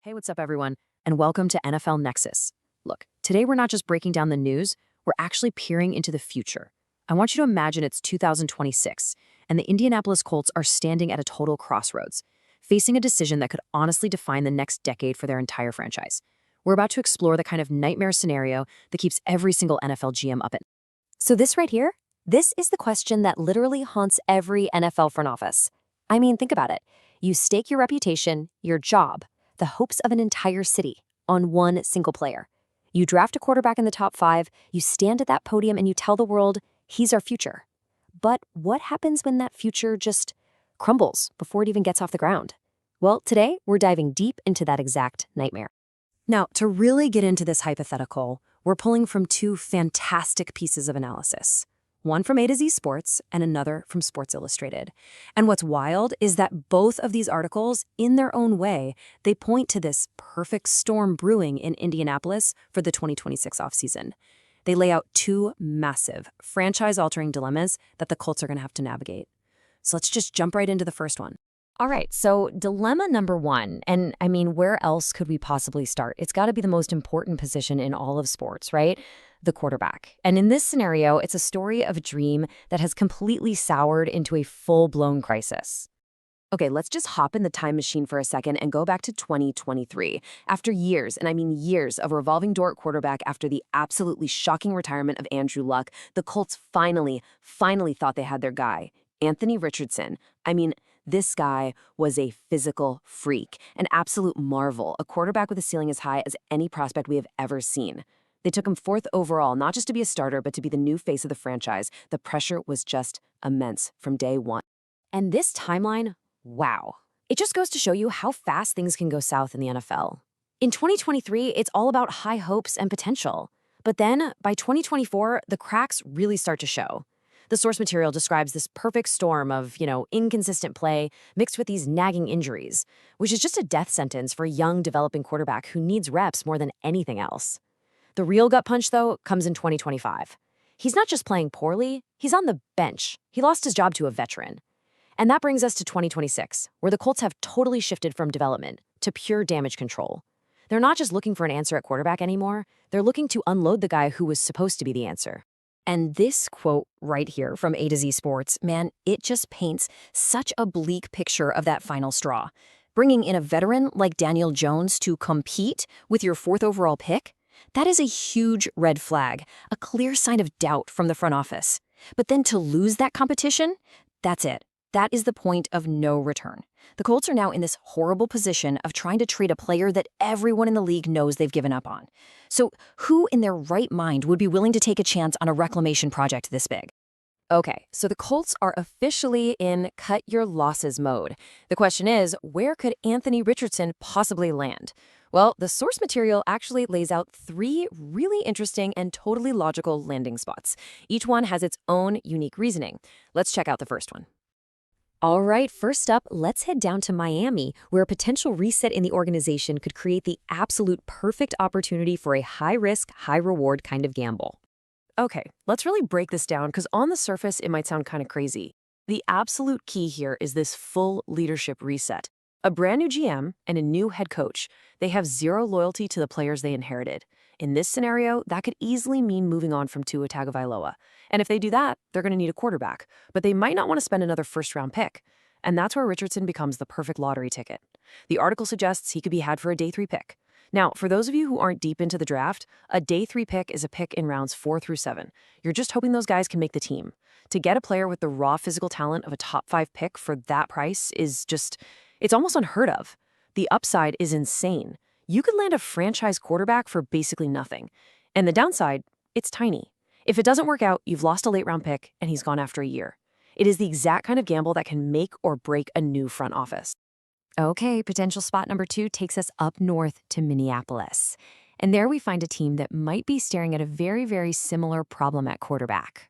Hey, what's up, everyone? And welcome to NFL Nexus. Look, today we're not just breaking down the news, we're actually peering into the future. I want you to imagine it's 2026, and the Indianapolis Colts are standing at a total crossroads, facing a decision that could honestly define the next decade for their entire franchise. We're about to explore the kind of nightmare scenario that keeps every single NFL GM up at night. So this right here, this is the question that literally haunts every NFL front office. I mean, think about it. You stake your reputation, your job, the hopes of an entire city on one single player. You draft a quarterback in the top 5, you stand at that podium and you tell the world, he's our future. But what happens when that future just crumbles before it even gets off the ground? Well, today we're diving deep into that exact nightmare. Now, to really get into this hypothetical, we're pulling from two fantastic pieces of analysis. One from A to Z Sports and another from Sports Illustrated. And what's wild is that both of these articles, in their own way, they point to this perfect storm brewing in Indianapolis for the 2026 offseason. They lay out two massive, franchise-altering dilemmas that the Colts are going to have to navigate. So let's just jump right into the first one. All right, so dilemma number 1, and I mean, where else could we possibly start? It's got to be the most important position in all of sports, right? The quarterback. And in this scenario, it's a story of a dream that has completely soured into a full-blown crisis. Okay, let's just hop in the time machine for a second and go back to 2023. After years, and I mean years, of revolving door at quarterback after the absolutely shocking retirement of Andrew Luck, the Colts finally thought they had their guy, Anthony Richardson. I mean, this guy was a physical freak, an absolute marvel, a quarterback with a ceiling as high as any prospect we have ever seen. They took him 4th overall, not just to be a starter, but to be the new face of the franchise. The pressure was just immense from day one. And this timeline, wow. It just goes to show you how fast things can go south in the NFL. In 2023, it's all about high hopes and potential. But then, by 2024, the cracks really start to show. The source material describes this perfect storm of, inconsistent play mixed with these nagging injuries, which is just a death sentence for a young, developing quarterback who needs reps more than anything else. The real gut punch, though, comes in 2025. He's not just playing poorly, he's on the bench. He lost his job to a veteran. And that brings us to 2026, where the Colts have totally shifted from development to pure damage control. They're not just looking for an answer at quarterback anymore, they're looking to unload the guy who was supposed to be the answer. And this quote right here from A to Z Sports, man, it just paints such a bleak picture of that final straw. Bringing in a veteran like Daniel Jones to compete with your 4th overall pick, that is a huge red flag, a clear sign of doubt from the front office. But then to lose that competition, that's it. That is the point of no return. The Colts are now in this horrible position of trying to trade a player that everyone in the league knows they've given up on. So who in their right mind would be willing to take a chance on a reclamation project this big? Okay, so the Colts are officially in cut your losses mode. The question is, where could Anthony Richardson possibly land? Well, the source material actually lays out 3 really interesting and totally logical landing spots. Each one has its own unique reasoning. Let's check out the first one. All right, first up, let's head down to Miami, where a potential reset in the organization could create the absolute perfect opportunity for a high-risk, high-reward kind of gamble. Okay, let's really break this down because on the surface, it might sound kind of crazy. The absolute key here is this full leadership reset. A brand new GM and a new head coach, they have zero loyalty to the players they inherited. In this scenario, that could easily mean moving on from Tua Tagovailoa. And if they do that, they're going to need a quarterback. But they might not want to spend another first-round pick. And that's where Richardson becomes the perfect lottery ticket. The article suggests he could be had for a day 3 pick. Now, for those of you who aren't deep into the draft, a day 3 pick is a pick in rounds 4 through 7. You're just hoping those guys can make the team. To get a player with the raw physical talent of a top 5 pick for that price is it's almost unheard of. The upside is insane. You could land a franchise quarterback for basically nothing. And the downside, it's tiny. If it doesn't work out, you've lost a late-round pick, and he's gone after a year. It is the exact kind of gamble that can make or break a new front office. Okay, potential spot number 2 takes us up north to Minneapolis. And there we find a team that might be staring at a very, very similar problem at quarterback.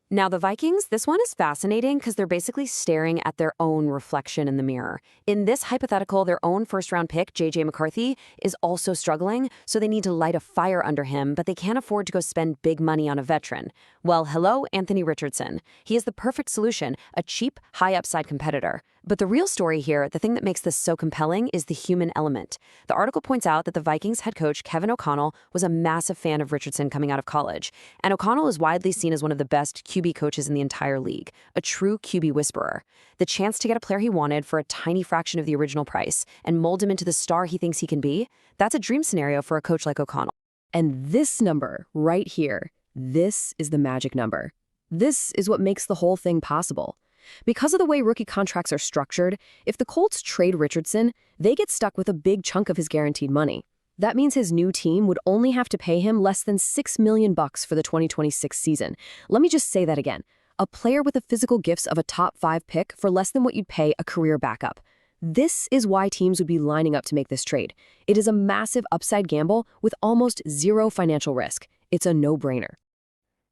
Now, the Vikings, this one is fascinating because they're basically staring at their own reflection in the mirror. In this hypothetical, their own first-round pick, J.J. McCarthy, is also struggling, so they need to light a fire under him, but they can't afford to go spend big money on a veteran. Well, hello, Anthony Richardson. He is the perfect solution, a cheap, high-upside competitor. But the real story here, the thing that makes this so compelling, is the human element. The article points out that the Vikings head coach Kevin O'Connell was a massive fan of Richardson coming out of college. And O'Connell is widely seen as one of the best QB coaches in the entire league, a true QB whisperer. The chance to get a player he wanted for a tiny fraction of the original price and mold him into the star he thinks he can be, that's a dream scenario for a coach like O'Connell. And this number right here, this is the magic number. This is what makes the whole thing possible. Because of the way rookie contracts are structured, if the Colts trade Richardson, they get stuck with a big chunk of his guaranteed money. That means his new team would only have to pay him less than $6 million for the 2026 season. Let me just say that again. A player with the physical gifts of a top 5 pick for less than what you'd pay a career backup. This is why teams would be lining up to make this trade. It is a massive upside gamble with almost zero financial risk. It's a no-brainer.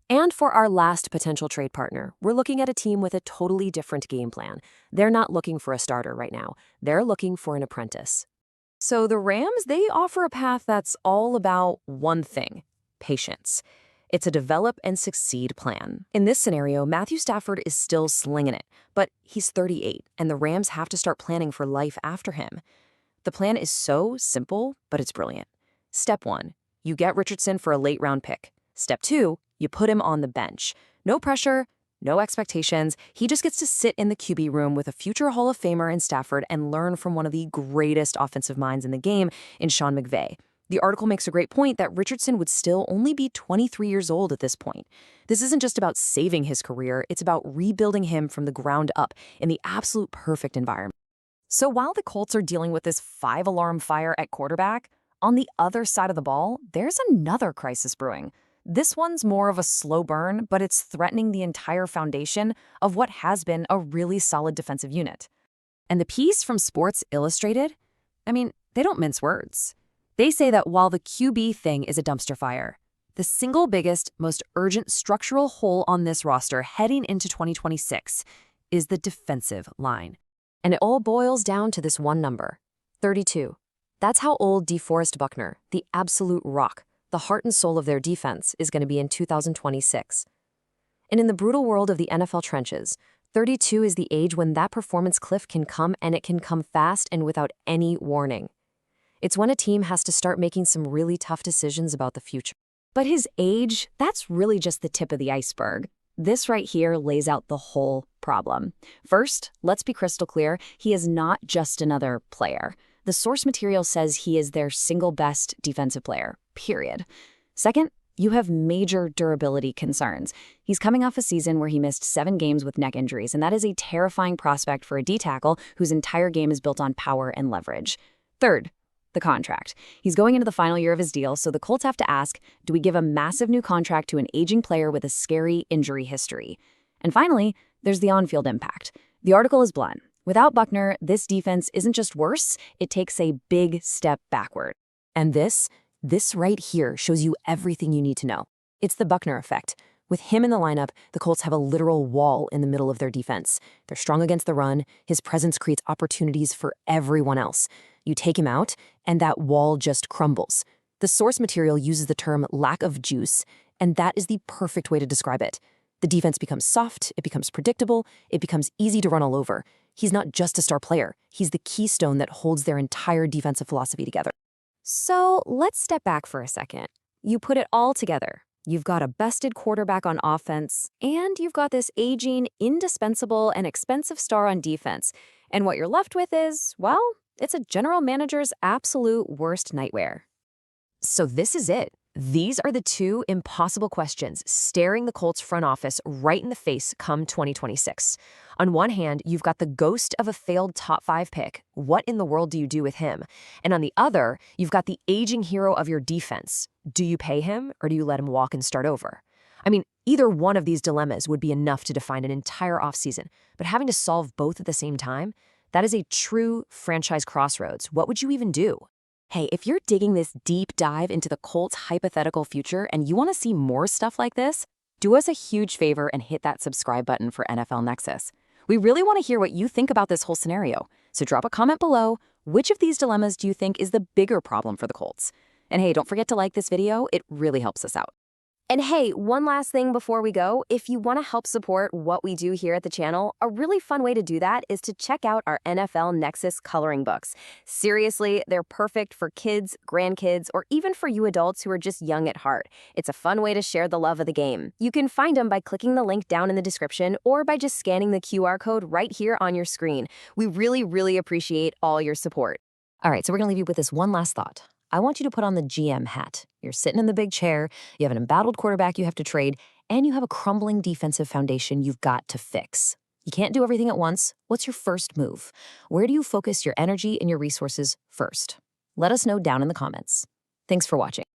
And for our last potential trade partner, we're looking at a team with a totally different game plan. They're not looking for a starter right now. They're looking for an apprentice. So the Rams, they offer a path that's all about one thing: patience. It's a develop and succeed plan. In this scenario, Matthew Stafford is still slinging it, but he's 38, and the Rams have to start planning for life after him. The plan is so simple, but it's brilliant. Step 1, you get Richardson for a late-round pick. Step 2, you put him on the bench. No pressure, no expectations. He just gets to sit in the QB room with a future Hall of Famer in Stafford and learn from one of the greatest offensive minds in the game in Sean McVay. The article makes a great point that Richardson would still only be 23 years old at this point. This isn't just about saving his career, it's about rebuilding him from the ground up in the absolute perfect environment. So while the Colts are dealing with this 5-alarm fire at quarterback, on the other side of the ball, there's another crisis brewing. This one's more of a slow burn, but it's threatening the entire foundation of what has been a really solid defensive unit. And the piece from Sports Illustrated, they don't mince words. They say that while the QB thing is a dumpster fire, the single biggest, most urgent structural hole on this roster heading into 2026 is the defensive line. And it all boils down to this one number, 32. That's how old DeForest Buckner, the absolute rock, the heart and soul of their defense, is going to be in 2026. And in the brutal world of the NFL trenches, 32 is the age when that performance cliff can come, and it can come fast and without any warning. It's when a team has to start making some really tough decisions about the future. But his age, that's really just the tip of the iceberg. This right here lays out the whole problem. First, let's be crystal clear, he is not just another player. The source material says he is their single best defensive player, period. Second, you have major durability concerns. He's coming off a season where he missed 7 games with neck injuries, and that is a terrifying prospect for a D-tackle whose entire game is built on power and leverage. Third, the contract. He's going into the final year of his deal, so the Colts have to ask, do we give a massive new contract to an aging player with a scary injury history? And finally, there's the on-field impact. The article is blunt. Without Buckner, this defense isn't just worse, it takes a big step backward. And this right here shows you everything you need to know. It's the Buckner effect. With him in the lineup, the Colts have a literal wall in the middle of their defense. They're strong against the run. His presence creates opportunities for everyone else. You take him out, and that wall just crumbles. The source material uses the term lack of juice, and that is the perfect way to describe it. The defense becomes soft, it becomes predictable, it becomes easy to run all over. He's not just a star player. He's the keystone that holds their entire defensive philosophy together. So let's step back for a second. You put it all together. You've got a bested quarterback on offense, and you've got this aging, indispensable, and expensive star on defense. And what you're left with is, well, it's a general manager's absolute worst nightmare. So this is it. These are the 2 impossible questions staring the Colts front office right in the face come 2026. On one hand, you've got the ghost of a failed top 5 pick. What in the world do you do with him? And on the other, you've got the aging hero of your defense. Do you pay him, or do you let him walk and start over? Either one of these dilemmas would be enough to define an entire offseason, but having to solve both at the same time, that is a true franchise crossroads. What would you even do? Hey, if you're digging this deep dive into the Colts' hypothetical future and you want to see more stuff like this, do us a huge favor and hit that subscribe button for NFL Nexus. We really want to hear what you think about this whole scenario, so drop a comment below. Which of these dilemmas do you think is the bigger problem for the Colts? And hey, don't forget to like this video, it really helps us out. And hey, one last thing before we go. If you want to help support what we do here at the channel, a really fun way to do that is to check out our NFL Nexus coloring books. Seriously, they're perfect for kids, grandkids, or even for you adults who are just young at heart. It's a fun way to share the love of the game. You can find them by clicking the link down in the description or by just scanning the QR code right here on your screen. We really, really appreciate all your support. All right, so we're going to leave you with this one last thought. I want you to put on the GM hat. You're sitting in the big chair, you have an embattled quarterback you have to trade, and you have a crumbling defensive foundation you've got to fix. You can't do everything at once. What's your first move? Where do you focus your energy and your resources first? Let us know down in the comments. Thanks for watching.